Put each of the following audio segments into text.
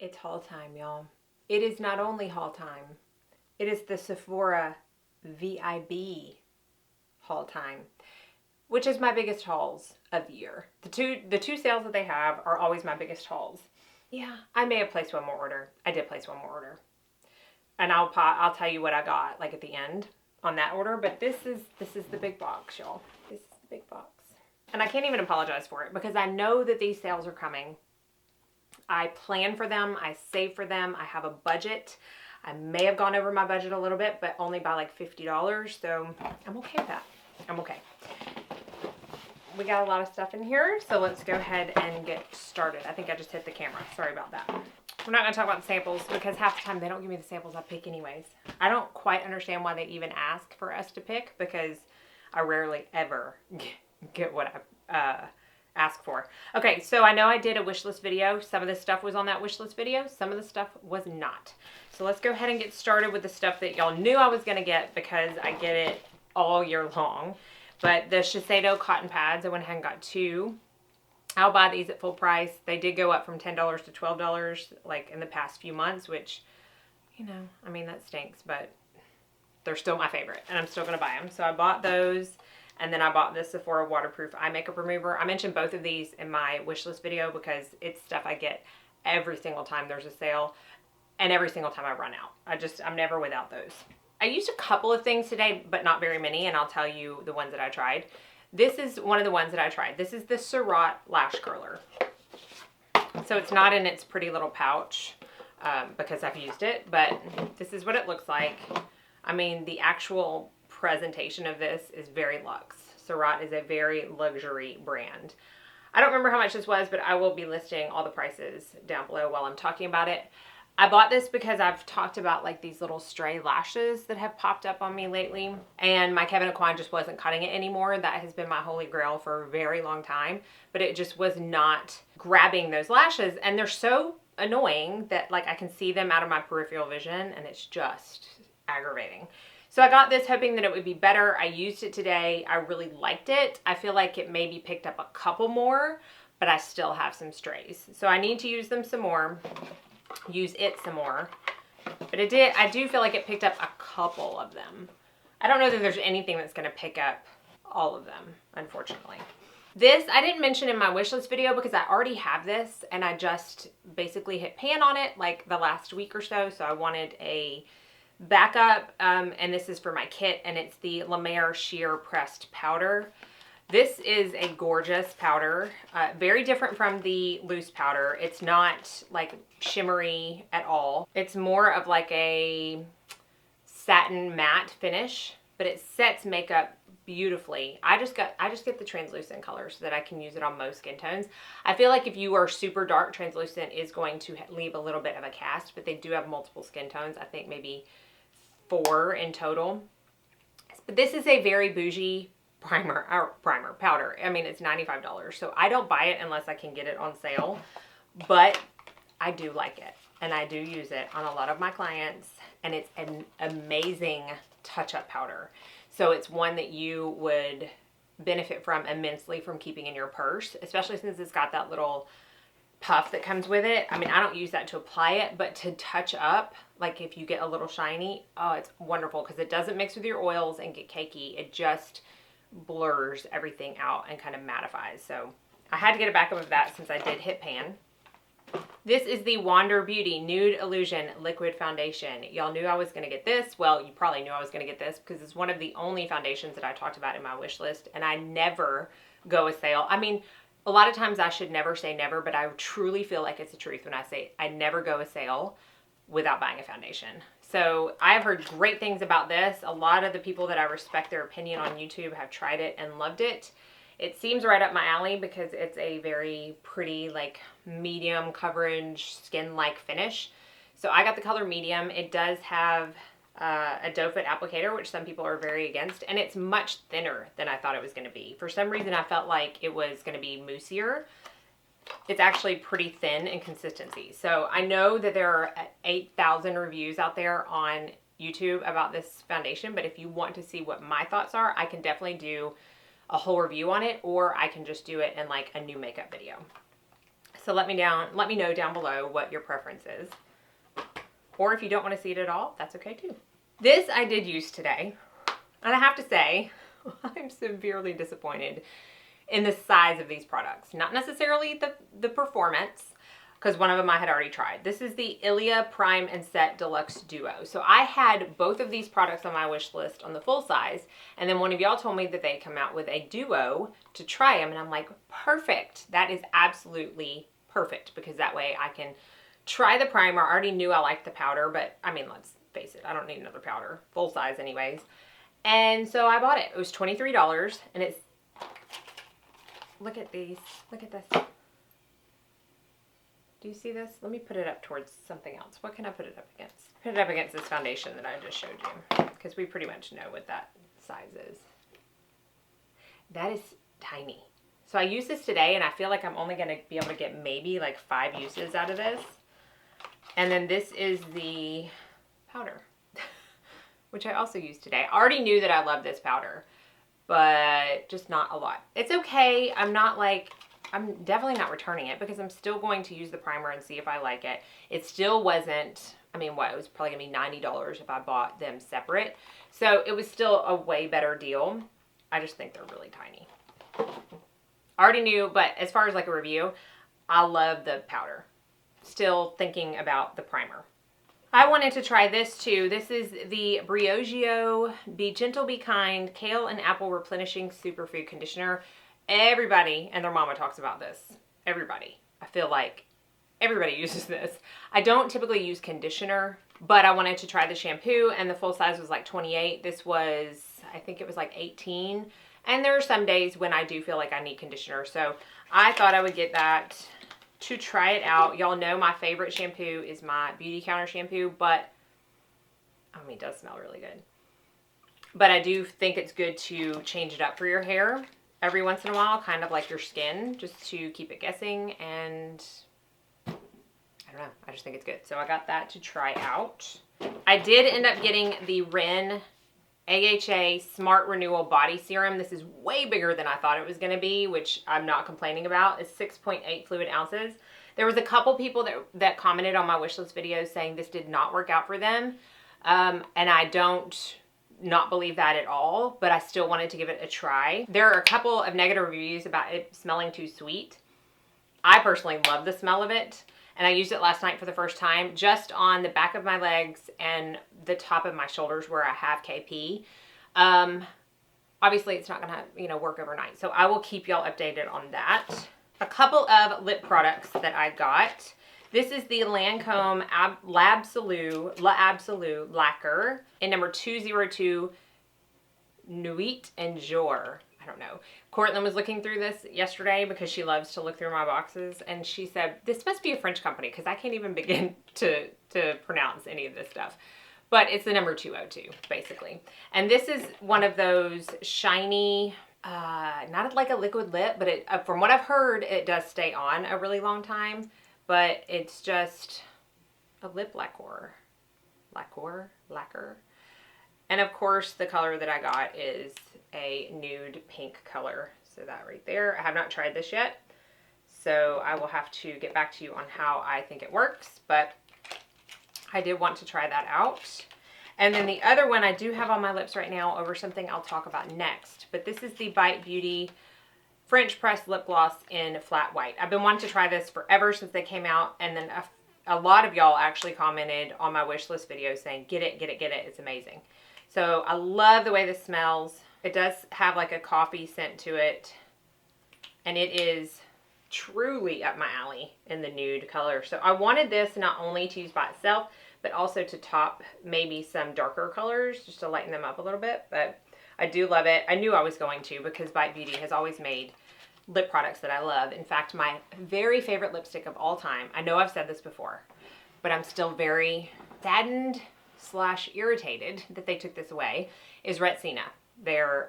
It's haul time, y'all. It is not only haul time, it is the Sephora VIB haul time, which is my biggest hauls of the year. The two sales that they have are always my biggest hauls. Yeah, I may have placed one more order. I did place one more order. And I'll tell you what I got like at the end on that order, but this is the big box, y'all. This is the big box. And I can't even apologize for it because I know that these sales are coming. I plan for them, I save for them, I have a budget. I may have gone over my budget a little bit, but only by like $50, so I'm okay with that. I'm okay. We got a lot of stuff in here, so let's go ahead and get started. I think I just hit the camera. Sorry about that. We're not going to talk about the samples because half the time they don't give me the samples I pick anyways. I don't quite understand why they even ask for us to pick because I rarely ever get what I ask for. Okay, so I know I did a wish list video. Some of the stuff was on that wish list video. Some of the stuff was not. So let's go ahead and get started with the stuff that y'all knew I was going to get because I get it all year long. But the Shiseido cotton pads, I went ahead and got 2. I'll buy these at full price. They did go up from $10 to $12 like in the past few months, which, you know, I mean, that stinks, but they're still my favorite and I'm still going to buy them. So I bought those. And then I bought this Sephora waterproof eye makeup remover. I mentioned both of these in my wish list video because it's stuff I get every single time there's a sale and every single time I run out. I'm never without those. I used a couple of things today, but not very many, and I'll tell you the ones that I tried. This is one of the ones that I tried. This is the Surratt Lash Curler. So it's not in its pretty little pouch because I've used it, but this is what it looks like. I mean, the actual presentation of this is very luxe. Surratt is a very luxury brand. I don't remember how much this was, but I will be listing all the prices down below while I'm talking about it. I bought this because I've talked about like these little stray lashes that have popped up on me lately, and my Kevyn Aucoin just wasn't cutting it anymore. That has been my holy grail for a very long time, but it just was not grabbing those lashes, and they're so annoying that like I can see them out of my peripheral vision and it's just aggravating. So I got this hoping that it would be better. I used it today. I really liked it. I feel like it maybe picked up a couple more, but I still have some strays. So I need to use them some more, use it some more. But I do feel like it picked up a couple of them. I don't know that there's anything that's going to pick up all of them, unfortunately. This I didn't mention in my wish list video because I already have this and I just basically hit pan on it like the last week or so. So I wanted a backup, and this is for my kit, and it's the La Mer Sheer Pressed Powder. This is a gorgeous powder, very different from the loose powder. It's not like shimmery at all. It's more of like a satin matte finish, but it sets makeup beautifully. I just get the translucent color so that I can use it on most skin tones. I feel like if you are super dark, translucent is going to leave a little bit of a cast, but they do have multiple skin tones. I think maybe 4 in total. But this is a very bougie primer powder. I mean, it's $95, so I don't buy it unless I can get it on sale, but I do like it and I do use it on a lot of my clients, and it's an amazing touch-up powder. So it's one that you would benefit from immensely from keeping in your purse, especially since it's got that little puff that comes with it. I mean, I don't use that to apply it, but to touch up, like if you get a little shiny, oh, it's wonderful because it doesn't mix with your oils and get cakey. It just blurs everything out and kind of mattifies. So I had to get a backup of that since I did hit pan. This is the Wander Beauty Nude Illusion Liquid Foundation. Y'all knew I was going to get this. Well, you probably knew I was going to get this because it's one of the only foundations that I talked about in my wish list, and I never go a sale. I mean, a lot of times I should never say never, but I truly feel like it's the truth when I say I never go a sale without buying a foundation. So I've heard great things about this. A lot of the people that I respect their opinion on YouTube have tried it and loved it. It seems right up my alley because it's a very pretty, like medium coverage, skin-like finish. So I got the color medium. It does have a doe foot applicator, which some people are very against, and it's much thinner than I thought it was going to be. For some reason, I felt like it was going to be moussier. It's actually pretty thin in consistency. So I know that there are 8,000 reviews out there on YouTube about this foundation, but if you want to see what my thoughts are, I can definitely do a whole review on it, or I can just do it in like a new makeup video. So let me know down below what your preference is. Or if you don't want to see it at all, that's okay too. This I did use today. And I have to say, I'm severely disappointed in the size of these products. Not necessarily the performance, because one of them I had already tried. This is the Ilia Prime and Set Deluxe Duo. So I had both of these products on my wish list on the full size, and then one of y'all told me that they come out with a duo to try them, and I'm like, perfect. That is absolutely perfect, because that way I can try the primer. I already knew I liked the powder, but I mean, let's face it, I don't need another powder, full size anyways. And so I bought it. It was $23, and it's, look at these, look at this. Do you see this? Let me put it up towards something else. What can I put it up against? Put it up against this foundation that I just showed you, because we pretty much know what that size is. That is tiny. So I used this today, and I feel like I'm only going to be able to get maybe like 5 uses out of this. And then this is the powder, which I also used today. I already knew that I love this powder, but just not a lot. It's okay. I'm definitely not returning it, because I'm still going to use the primer and see if I like it. It still wasn't, I mean, what, it was probably gonna be $90 if I bought them separate. So it was still a way better deal. I just think they're really tiny. I already knew, but as far as like a review, I love the powder. Still thinking about the primer. I wanted to try this too. This is the Briogeo Be Gentle, Be Kind Kale and Apple Replenishing Superfood Conditioner. Everybody and their mama talks about this. Everybody. I feel like everybody uses this. I don't typically use conditioner, but I wanted to try the shampoo, and the full size was like 28. This was, I think it was like 18. And there are some days when I do feel like I need conditioner. So I thought I would get that to try it out. Y'all know my favorite shampoo is my Beautycounter shampoo, but I mean, it does smell really good. But I do think it's good to change it up for your hair every once in a while, kind of like your skin, just to keep it guessing. And I don't know, I just think it's good. So I got that to try out. I did end up getting the REN AHA Smart Renewal Body Serum. This is way bigger than I thought it was going to be, which I'm not complaining about. It's 6.8 fluid ounces. There was a couple people that commented on my wishlist videos saying this did not work out for them. And I don't not believe that at all, but I still wanted to give it a try. There are a couple of negative reviews about it smelling too sweet. I personally love the smell of it, and I used it last night for the first time just on the back of my legs and the top of my shoulders where I have KP. Obviously it's not gonna, work overnight, so I will keep y'all updated on that. A couple of lip products that I got. This is the Lancome L'Absolu Lacquer in number 202 Nuit and Jour. I don't know. Cortland was looking through this yesterday because she loves to look through my boxes, and she said, this must be a French company because I can't even begin to pronounce any of this stuff. But it's the number 202, basically. And this is one of those shiny, not like a liquid lip, but from what I've heard, it does stay on a really long time. But it's just a lip lacquer. And of course, the color that I got is a nude pink color. So that right there. I have not tried this yet, so I will have to get back to you on how I think it works, but I did want to try that out. And then the other one I do have on my lips right now over something I'll talk about next, but this is the Bite Beauty French Press Lip Gloss in Flat White. I've been wanting to try this forever since they came out, and then a lot of y'all actually commented on my wish list video saying, get it, get it, get it. It's amazing. So I love the way this smells. It does have like a coffee scent to it, and it is truly up my alley in the nude color. So I wanted this not only to use by itself, but also to top maybe some darker colors just to lighten them up a little bit. But I do love it. I knew I was going to, because Bite Beauty has always made lip products that I love. In fact, my very favorite lipstick of all time, I know I've said this before, but I'm still very saddened / irritated that they took this away, is Retsina. Their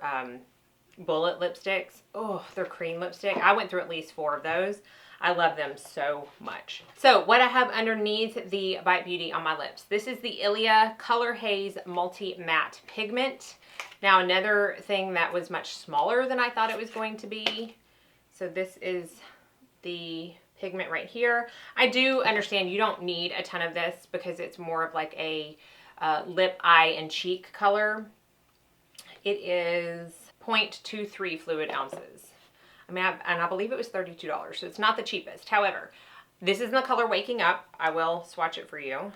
bullet lipsticks. Oh, their cream lipstick. I went through at least 4 of those. I love them so much. So what I have underneath the Bite Beauty on my lips, this is the Ilia Color Haze Multi Matte Pigment. Now another thing that was much smaller than I thought it was going to be. So this is the pigment right here. I do understand you don't need a ton of this because it's more of like a lip, eye, and cheek color. It is 0.23 fluid ounces. I mean, and I believe it was $32, so it's not the cheapest. However, this is in the color Waking Up. I will swatch it for you.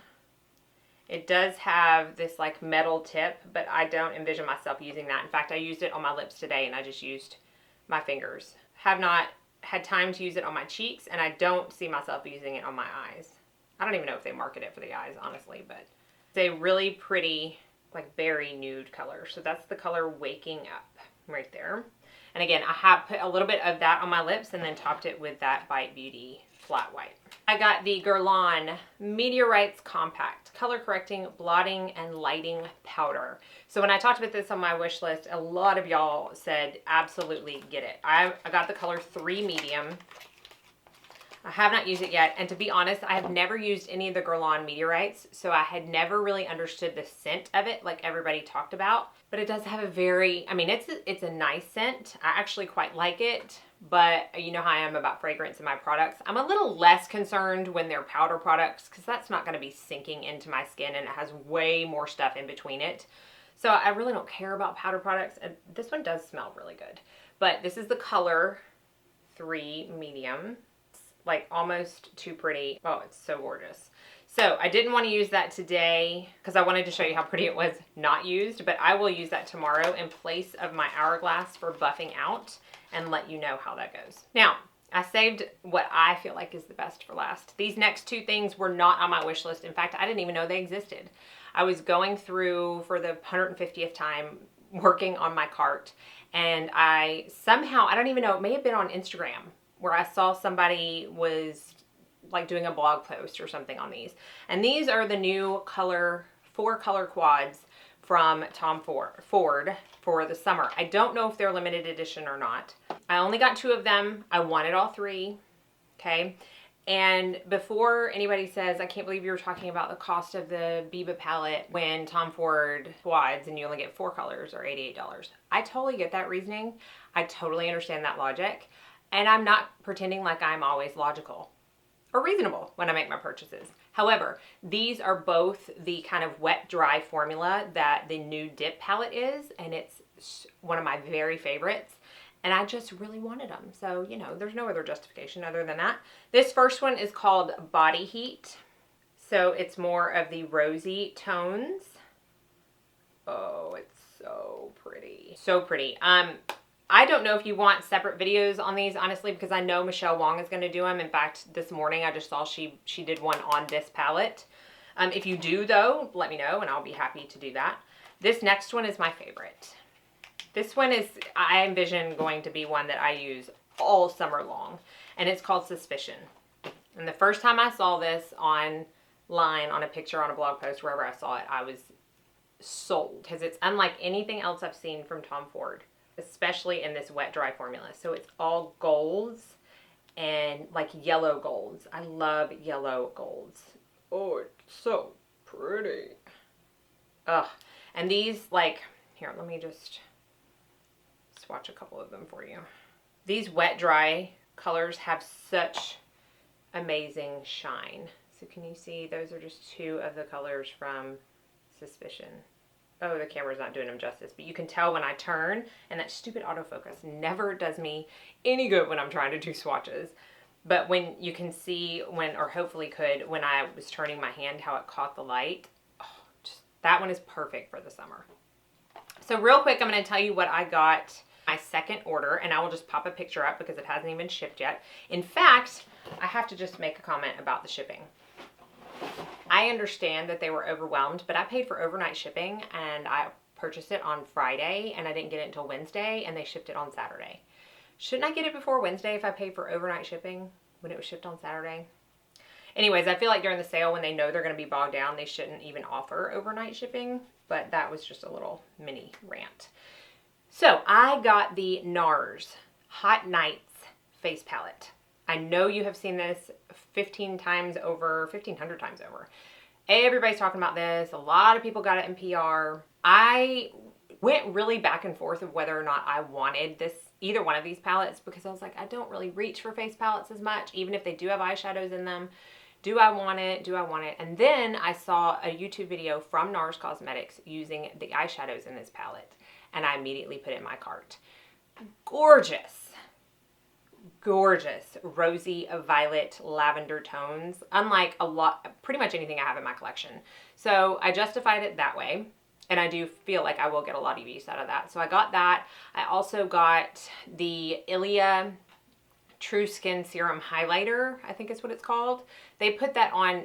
It does have this like metal tip, but I don't envision myself using that. In fact, I used it on my lips today and I just used my fingers. Have not had time to use it on my cheeks, and I don't see myself using it on my eyes. I don't even know if they market it for the eyes, honestly, but it's a really pretty like berry nude color. So that's the color Waking Up right there. And again, I have put a little bit of that on my lips and then topped it with that Bite Beauty Flat White. I got the Guerlain Meterorites Compact Color Correcting Blotting and Lighting Powder. So when I talked about this on my wish list, a lot of y'all said absolutely get it. I got the color 3 Medium. I have not used it yet, and to be honest, I have never used any of the Guerlain Meteorites, so I had never really understood the scent of it like everybody talked about. But it does have a very, I mean, it's a nice scent. I actually quite like it, but you know how I am about fragrance in my products. I'm a little less concerned when they're powder products because that's not going to be sinking into my skin, and it has way more stuff in between it. So I really don't care about powder products, and this one does smell really good. But this is the color 3 Medium. Like almost too pretty. Oh, it's so gorgeous. So I didn't want to use that today because I wanted to show you how pretty it was not used, but I will use that tomorrow in place of my Hourglass for buffing out and let you know how that goes. Now, I saved what I feel like is the best for last. These next 2 things were not on my wish list. In fact, I didn't even know they existed. I was going through for the 150th time working on my cart, and I somehow, I don't even know, it may have been on Instagram, where I saw somebody was like doing a blog post or something on these. And these are the new 4-color quads from Tom Ford for the summer. I don't know if they're limited edition or not. I only got 2 of them. I wanted all 3, okay? And before anybody says, I can't believe you were talking about the cost of the VIB palette when Tom Ford quads and you only get 4 colors or $88. I totally get that reasoning. I totally understand that logic. And I'm not pretending like I'm always logical or reasonable when I make my purchases. However, these are both the kind of wet dry formula that the Nude Dip palette is, and it's one of my very favorites. And I just really wanted them. So, you know, there's no other justification other than that. This first one is called Body Heat. So it's more of the rosy tones. Oh, it's so pretty. So pretty. I don't know if you want separate videos on these, honestly, because I know Michelle Wong is going to do them. In fact, this morning I just saw she did one on this palette. If you do, though, let me know, and I'll be happy to do that. This next one is my favorite. This one is, I envision going to be one that I use all summer long, and it's called Suspicion. And the first time I saw this online, on a picture, on a blog post, wherever I saw it, I was sold, because it's unlike anything else I've seen from Tom Ford, especially in this wet dry formula. So it's all golds and like yellow golds. I love yellow golds. Oh, it's so pretty. Ugh. And these, like, here, let me just swatch a couple of them for you. These wet dry colors have such amazing shine. So can you see, those are just 2 of the colors from Suspicion. Oh, the camera's not doing them justice, but you can tell when I turn, and that stupid autofocus never does me any good when I'm trying to do swatches. But when you can see when, or hopefully could, when I was turning my hand, how it caught the light. Oh, that one is perfect for the summer. So real quick, I'm going to tell you what I got my second order, and I will just pop a picture up because it hasn't even shipped yet. In fact, I have to just make a comment about the shipping. I understand that they were overwhelmed, but I paid for overnight shipping, and I purchased it on Friday, and I didn't get it until Wednesday, and they shipped it on Saturday. Shouldn't I get it before Wednesday if I paid for overnight shipping when it was shipped on Saturday? Anyways, I feel like during the sale, when they know they're going to be bogged down, they shouldn't even offer overnight shipping, but that was just a little mini rant. So I got the NARS Hot Nights Face Palette. I know you have seen this 1,500 times over. Everybody's talking about this. A lot of people got it in PR. I went really back and forth of whether or not I wanted this either one of these palettes because I was like, I don't really reach for face palettes as much, even if they do have eyeshadows in them. Do I want it? Do I want it? And then I saw a YouTube video from NARS Cosmetics using the eyeshadows in this palette, and I immediately put it in my cart. Gorgeous. Gorgeous rosy violet lavender tones, unlike pretty much anything I have in my collection. So I justified it that way, and I do feel like I will get a lot of use out of that. So I got that. I also got the Ilia True Skin Serum Highlighter, I think is what it's called. They put that on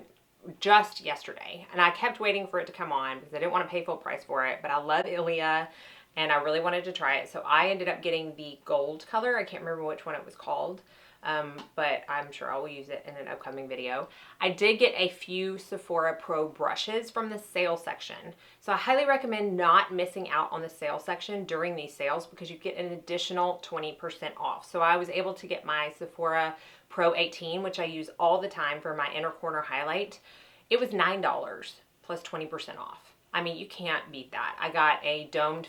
just yesterday, and I kept waiting for it to come on because I didn't want to pay full price for it, but I love Ilia, and I really wanted to try it. So I ended up getting the gold color. I can't remember which one it was called, but I'm sure I will use it in an upcoming video. I did get a few Sephora Pro brushes from the sale section. So I highly recommend not missing out on the sale section during these sales because you get an additional 20% off. So I was able to get my Sephora Pro 18, which I use all the time for my inner corner highlight. It was $9 plus 20% off. I mean, you can't beat that. I got a domed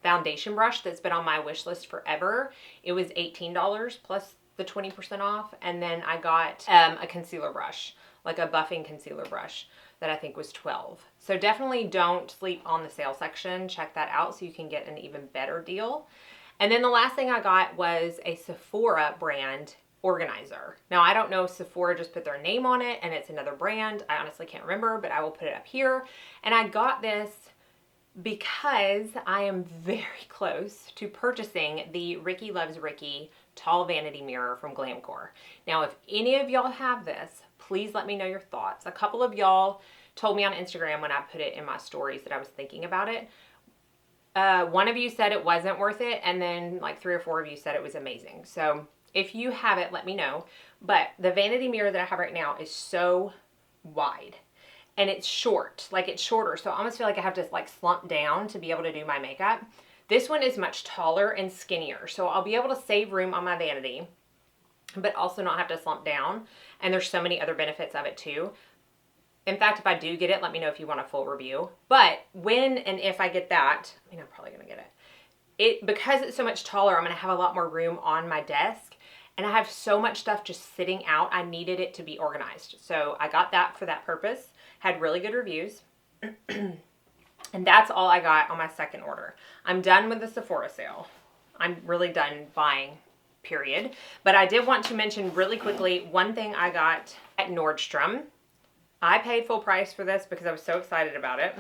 foundation brush that's been on my wish list forever. It was $18 plus the 20% off. And then I got a concealer brush, like a buffing concealer brush that I think was $12. So definitely don't sleep on the sale section. Check that out so you can get an even better deal. And then the last thing I got was a Sephora brand organizer. Now, I don't know if Sephora just put their name on it and it's another brand. I honestly can't remember, but I will put it up here. And I got this because I am very close to purchasing the Ricky Loves Ricky Tall Vanity Mirror from Glamcore. Now, if any of y'all have this, please let me know your thoughts. A couple of y'all told me on Instagram when I put it in my stories that I was thinking about it. One of you said it wasn't worth it, and then like 3 or 4 of you said it was amazing. So if you have it, let me know. But the vanity mirror that I have right now is so wide. And it's short, like it's shorter. So I almost feel like I have to like slump down to be able to do my makeup. This one is much taller and skinnier. So I'll be able to save room on my vanity, but also not have to slump down. And there's so many other benefits of it too. In fact, if I do get it, let me know if you want a full review. But when and if I get that, I mean, I'm probably gonna get it. Because it's so much taller, I'm gonna have a lot more room on my desk. And I have so much stuff just sitting out. I needed it to be organized. So I got that for that purpose. Had really good reviews. And that's all I got on my second order. I'm done with the Sephora sale. I'm really done buying, period. But I did want to mention really quickly one thing I got at Nordstrom. I paid full price for this because I was so excited about it.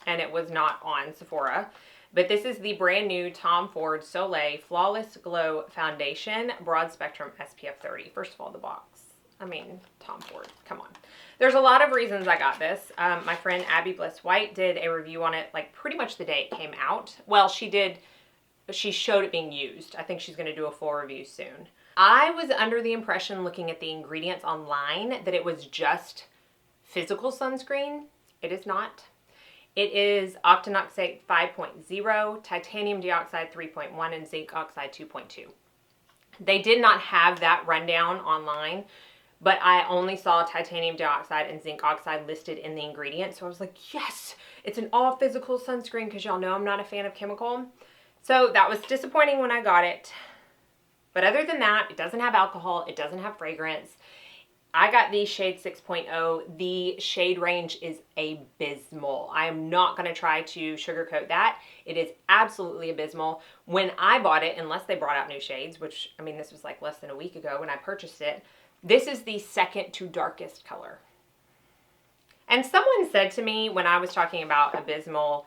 And it was not on Sephora. But this is the brand new Tom Ford Soleil Flawless Glow Foundation Broad Spectrum SPF 30. First of all, the box. I mean, Tom Ford, come on. There's a lot of reasons I got this. My friend Abby Bliss White did a review on it like pretty much the day it came out. Well, she showed it being used. I think she's gonna do a full review soon. I was under the impression looking at the ingredients online that it was just physical sunscreen. It is not. It is octinoxate 5.0, titanium dioxide 3.1, and zinc oxide 2.2. They did not have that rundown online, but I only saw titanium dioxide and zinc oxide listed in the ingredients. So I was like, yes, it's an all physical sunscreen because y'all know I'm not a fan of chemical. So that was disappointing when I got it. But other than that, it doesn't have alcohol. It doesn't have fragrance. I got the shade 6.0. The shade range is abysmal. I am not going to try to sugarcoat that. It is absolutely abysmal. When I bought it, unless they brought out new shades, which, I mean, this was like less than a week ago when I purchased it, this is the second to darkest color. And someone said to me when I was talking about abysmal,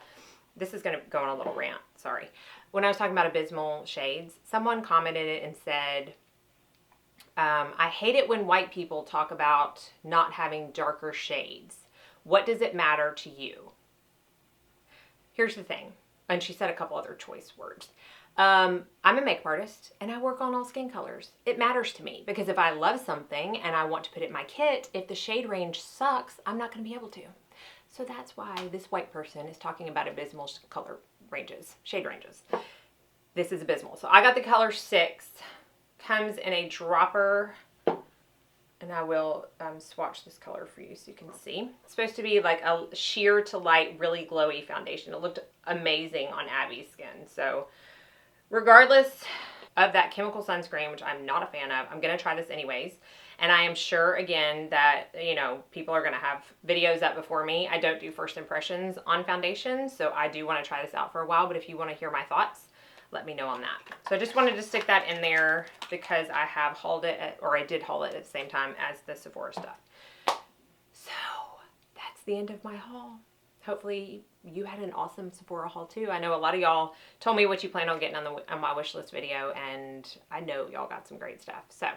this is going to go on a little rant, sorry. When I was talking about abysmal shades, someone commented it and said, I hate it when white people talk about not having darker shades. What does it matter to you? Here's the thing. And she said a couple other choice words. I'm a makeup artist and I work on all skin colors. It matters to me because if I love something and I want to put it in my kit, if the shade range sucks, I'm not going to be able to. So that's why this white person is talking about abysmal color ranges, shade ranges. This is abysmal. So I got the color 6. Comes in a dropper, and I will swatch this color for you so you can see. It's supposed to be like a sheer to light, really glowy foundation. It looked amazing on Abby's skin. So regardless, of that chemical sunscreen, which I'm not a fan of. I'm going to try this anyways. And I am sure, again, that, you know, people are going to have videos up before me. I don't do first impressions on foundations, so I do want to try this out for a while. But if you want to hear my thoughts, let me know on that. So I just wanted to stick that in there because I have hauled it, or I did haul it at the same time as the Sephora stuff. So that's the end of my haul. Hopefully you had an awesome Sephora haul too. I know a lot of y'all told me what you plan on getting on my wish list video, and I know y'all got some great stuff. So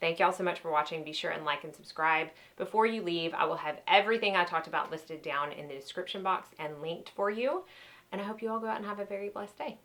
thank y'all so much for watching. Be sure and like and subscribe. Before you leave, I will have everything I talked about listed down in the description box and linked for you. And I hope you all go out and have a very blessed day.